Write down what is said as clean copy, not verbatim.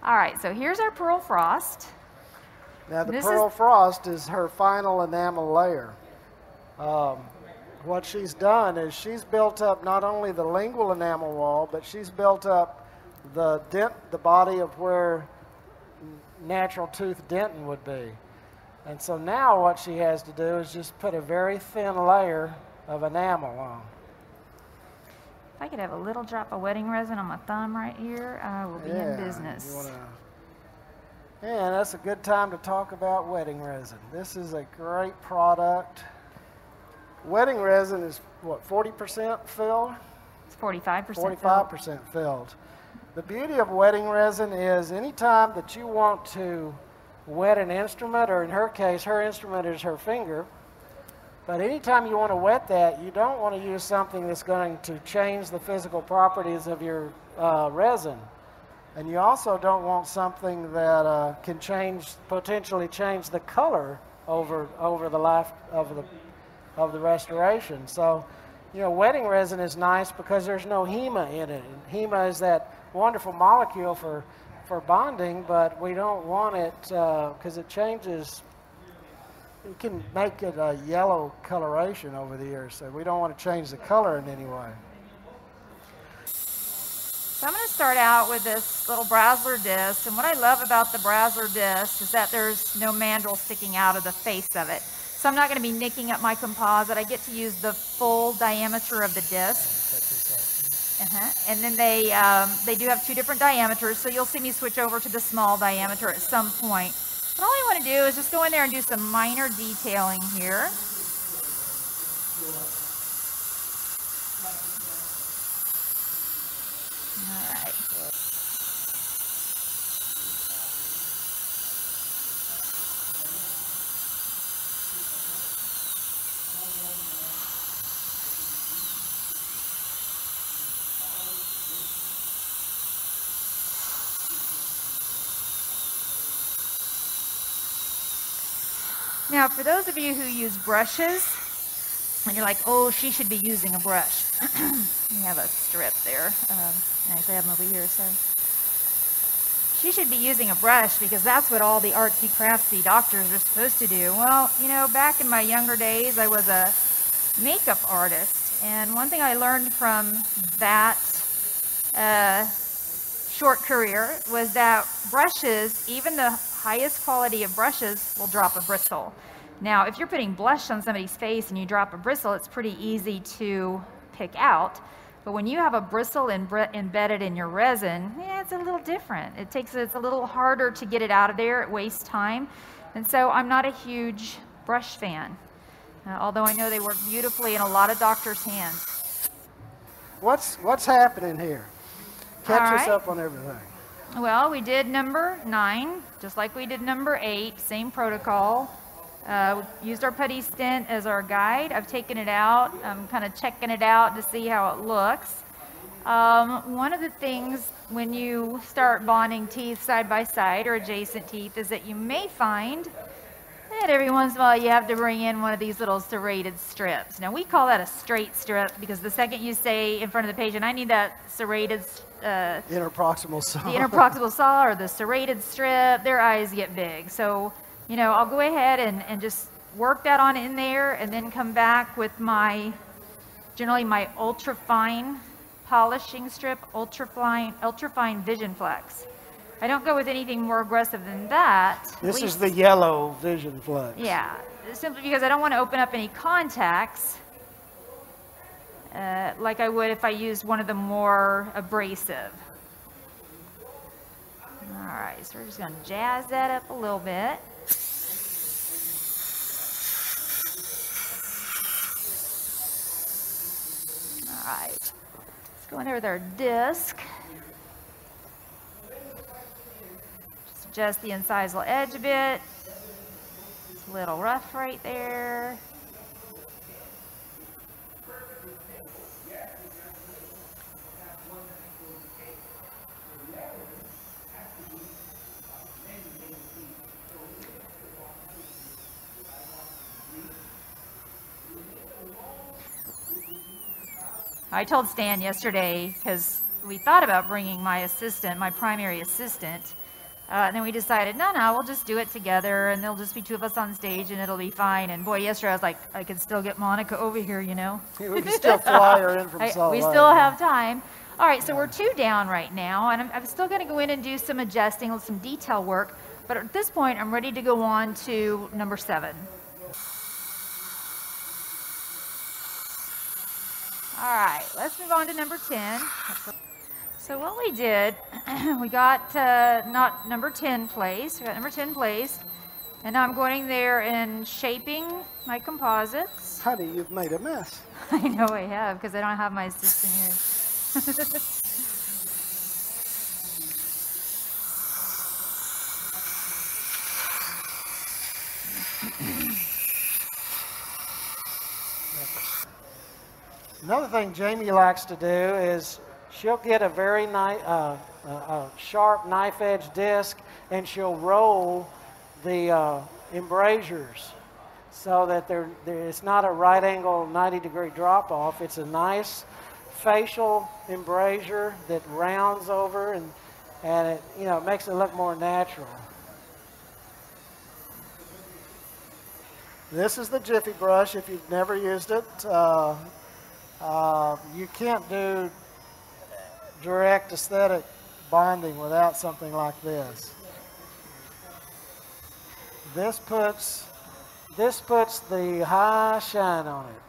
All right, so here's our pearl frost. Now the pearl frost is her final enamel layer. What she's done is she's built up not only the lingual enamel wall, but she's built up the body of where natural tooth dentin would be. And so now what she has to do is just put a very thin layer of enamel on. If I could have a little drop of wedding resin on my thumb right here, I will be in business. And that's a good time to talk about wedding resin. This is a great product. Wedding resin is, what, 40% filled? It's 45% 45% filled. The beauty of wedding resin is anytime that you want to wet an instrument, or in her case, her instrument is her finger, but anytime you want to wet that, you don't want to use something that's going to change the physical properties of your resin. And you also don't want something that can potentially change the color over the life of the restoration. So, you know, wedding resin is nice because there's no HEMA in it. And HEMA is that wonderful molecule for bonding, but we don't want it because it changes. You can make it a yellow coloration over the years, so we don't want to change the color in any way. So I'm going to start out with this little Brasler disc, and what I love about the Brasler disc is that there's no mandrel sticking out of the face of it. So I'm not going to be nicking up my composite. I get to use the full diameter of the disc. And then they do have two different diameters, so you'll see me switch over to the small diameter at some point. But all I want to do is just go in there and do some minor detailing here. All right. Now, for those of you who use brushes, and you're like, oh, she should be using a brush. You have a strip there. Actually, I have them over here, sorry. She should be using a brush because that's what all the artsy craftsy doctors are supposed to do. Well, you know, back in my younger days, I was a makeup artist. And one thing I learned from that short career was that brushes, even the highest quality of brushes, will drop a bristle. Now, if you're putting blush on somebody's face and you drop a bristle, it's pretty easy to pick out. But when you have a bristle embedded in your resin, it's a little different. It's a little harder to get it out of there. It wastes time. And so I'm not a huge brush fan, although I know they work beautifully in a lot of doctors' hands. What's happening here? Catch us up on everything. Well, we did number 9, just like we did number 8, same protocol. We used our putty stent as our guide. I've taken it out. I'm kind of checking it out to see how it looks. One of the things when you start bonding teeth side by side or adjacent teeth is that you may find that every once in a while you have to bring in one of these little serrated strips. Now, we call that a straight strip because the second you say in front of the patient, I need that serrated interproximal saw. The interproximal saw or the serrated strip, their eyes get big. So, you know, I'll go ahead and just work that on in there and then come back with generally my ultra fine polishing strip, ultra fine Vision Flex. I don't go with anything more aggressive than that. This is the yellow Vision Flex. Yeah, simply because I don't want to open up any contacts like I would if I used one of the more abrasive. All right, so we're just going to jazz that up a little bit. All right, let's go in there with our disc. Just adjust the incisal edge a bit. It's a little rough right there. I told Stan yesterday, because we thought about bringing my assistant, my primary assistant, And then we decided, no, we'll just do it together, and there'll just be two of us on stage, and it'll be fine. And boy, yesterday I was like, I could still get Monica over here, you know. We can still fly her in from Salt We Lake. still have time. All right, so we're 2 down right now, and I'm still going to go in and do some adjusting, some detail work. But at this point, I'm ready to go on to number 7. All right, let's move on to number 10. So what we did, we got not number 10 placed, we got number 10 placed, and now I'm going there and shaping my composites. Honey, you've made a mess. I know I have, because I don't have my assistant here. Another thing Jamie likes to do is she'll get a very sharp knife edge disc and she'll roll the embrasures so that it's not a right angle 90-degree drop off. It's a nice facial embrasure that rounds over and it, you know, makes it look more natural. This is the Jiffy brush if you've never used it. You can't do direct aesthetic bonding without something like this. This puts the high shine on it.